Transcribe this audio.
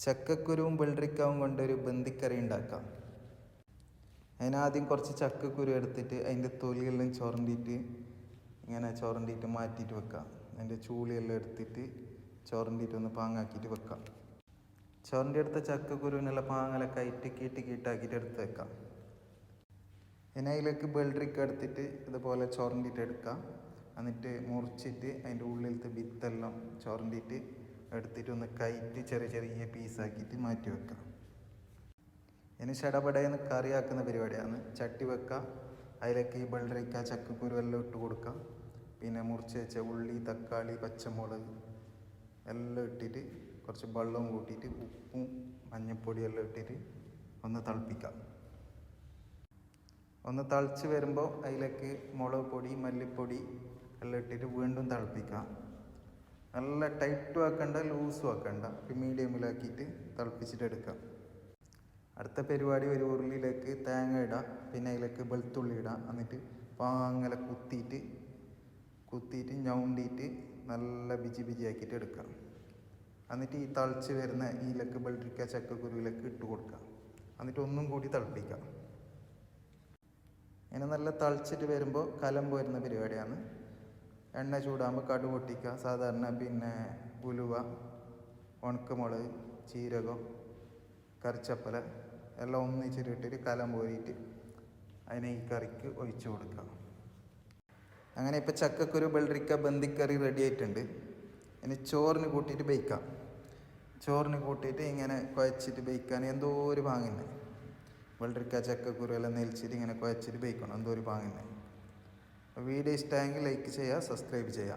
ചക്കക്കുരുവും വെള്ളരിക്കാവും കൊണ്ടൊരു ബന്ദിക്കറി ഉണ്ടാക്കാം. അതിനാദ്യം കുറച്ച് ചക്കക്കുരു എടുത്തിട്ട് അതിൻ്റെ തൊലിയെല്ലാം ചുരണ്ടിയിട്ട് മാറ്റിയിട്ട് വെക്കാം. അതിൻ്റെ ചൂളിയെല്ലാം എടുത്തിട്ട് ചുരണ്ടിയിട്ട് ഒന്ന് പാങ്ങാക്കിയിട്ട് വെക്കാം. ചുരണ്ടിയെടുത്ത ചക്കക്കുരുവിനെല്ലാം പാങ്ങലൊക്കെ ആയിട്ട് കീട്ടാക്കിയിട്ട് എടുത്ത് വെക്കാം. ഇനി അതിലേക്ക് വെള്ളരിക്ക എടുത്തിട്ട് ഇതുപോലെ ചുരണ്ടിയിട്ട് എടുക്കാം. എന്നിട്ട് മുറിച്ചിട്ട് അതിൻ്റെ ഉള്ളിലത്തെ വിത്തെല്ലാം ചുരണ്ടിയിട്ട് എടുത്തിട്ട് ഒന്ന് കയറ്റി ചെറിയ ചെറിയ പീസാക്കിയിട്ട് മാറ്റി വെക്കാം. ഇനി ചടപടയെന്ന് കറിയാക്കുന്ന പരിപാടിയാണ്. ചട്ടി വെക്കുക, അതിലേക്ക് ഈ വെള്ളരിക്ക ചക്കക്കുരു എല്ലാം ഇട്ട് കൊടുക്കാം. പിന്നെ മുറിച്ച് വെച്ച ഉള്ളി, തക്കാളി, പച്ചമുളക് എല്ലാം ഇട്ടിട്ട് കുറച്ച് വെള്ളവും കൂട്ടിയിട്ട് ഉപ്പും മഞ്ഞൾപ്പൊടിയെല്ലാം ഇട്ടിട്ട് ഒന്ന് തിളപ്പിക്കാം. ഒന്ന് തിളച്ച് വരുമ്പോൾ അതിലേക്ക് മുളക് പൊടി, മല്ലിപ്പൊടി എല്ലാം ഇട്ടിട്ട് വീണ്ടും തിളപ്പിക്കാം. നല്ല ടൈറ്റും ആക്കണ്ട, ലൂസും ആക്കണ്ട, മീഡിയമിലാക്കിയിട്ട് തിളപ്പിച്ചിട്ട് എടുക്കാം. അടുത്ത പരിപാടി, ഒരു ഉരുളിയിലേക്ക് തേങ്ങ ഇടാം, പിന്നെ അതിലേക്ക് വെളുത്തുള്ളി ഇടാം. എന്നിട്ട് പാങ്ങല കുത്തിയിട്ട് ഞൗണ്ടിയിട്ട് നല്ല ബിജി ആക്കിയിട്ട് എടുക്കാം. എന്നിട്ട് ഈ തിളച്ച് വരുന്ന ഇതിലേക്ക് വെള്ളരിക്ക ചക്കക്കുരുവിലേക്ക് ഇട്ട് കൊടുക്കാം. എന്നിട്ട് ഒന്നും കൂടി തിളപ്പിക്കാം. ഇങ്ങനെ നല്ല തിളച്ചിട്ട് വരുമ്പോൾ കലമ്പ് വരുന്ന പരിപാടിയാണ്. എണ്ണ ചൂടാകുമ്പോൾ കടുക് പൊട്ടിക്കുക. സാധാരണ പിന്നെ ഉലുവ, ഉണക്കമുളക്, ജീരകം, കറിച്ചപ്പല എല്ലാം ഒന്നിച്ചിട്ടിട്ട് കലം പോയിട്ട് അതിനെ ഈ കറിക്ക് ഒഴിച്ചു കൊടുക്കാം. അങ്ങനെ ഇപ്പോൾ ചക്കക്കുരു വെള്ളരിക്ക ബന്ദിക്കറി റെഡി ആയിട്ടുണ്ട്. ഇനി ചോറിന് കൂട്ടിയിട്ട് ബേക്കാം. ചോറിന് കൂട്ടിയിട്ട് ഇങ്ങനെ കുഴച്ചിട്ട് ബേക്കാൻ എന്തോ ഒരു പാങ്ങിന്നെ. വെള്ളരിക്ക ചക്കക്കുരു എല്ലാം നെലിച്ചിട്ട് ഇങ്ങനെ കുഴച്ചിട്ട് ബേക്കണം, എന്തോ ഒരു പാങ്ങിന്നെ. വീഡിയോ ഇഷ്ടമായെങ്കിൽ ലൈക്ക് ചെയ്യുക, സബ്സ്ക്രൈബ് ചെയ്യുക.